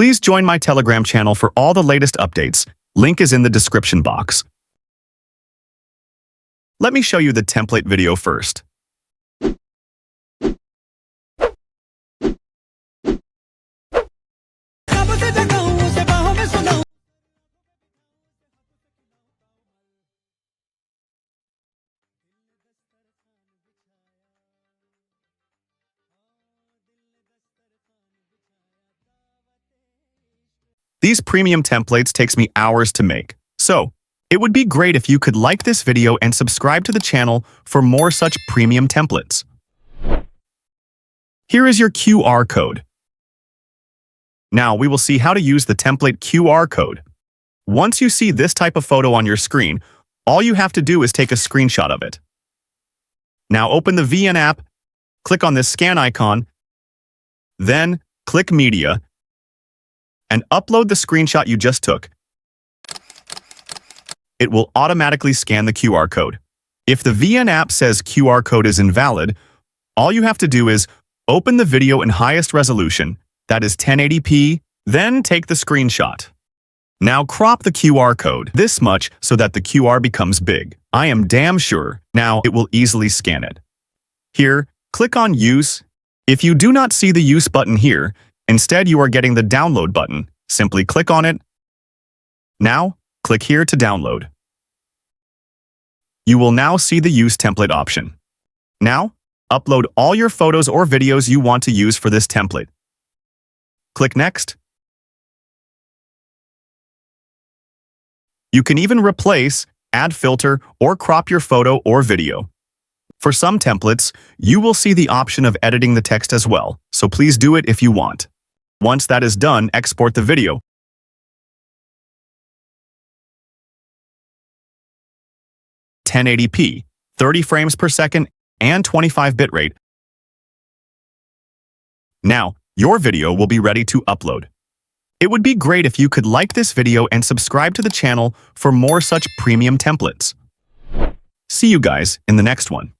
Please join my Telegram channel for all the latest updates. Link is in the description box. Let me show you the template video first. These premium templates takes me hours to make, so it would be great if you could like this video and subscribe to the channel for more such premium templates. Here is your QR code. Now we will see how to use the template QR code. Once you see this type of photo on your screen, all you have to do is take a screenshot of it. Now open the VN app, click on this scan icon, then click Media, and upload the screenshot you just took. It will automatically scan the QR code. If the VN app says QR code is invalid, all you have to do is open the video in highest resolution, that is 1080p, then take the screenshot. Now crop the QR code this much so that the QR becomes big. I am damn sure now it will easily scan it. Here, click on Use. If you do not see the Use button here, instead you are getting the Download button. Simply click on it. Now, click here to download. You will now see the Use Template option. Now, upload all your photos or videos you want to use for this template. Click Next. You can even replace, add filter, or crop your photo or video. For some templates, you will see the option of editing the text as well, so please do it if you want. Once that is done, export the video. (1080p), 30 frames per second, and 25 bitrate. Now, your video will be ready to upload. It would be great if you could like this video and subscribe to the channel for more such premium templates. See you guys in the next one.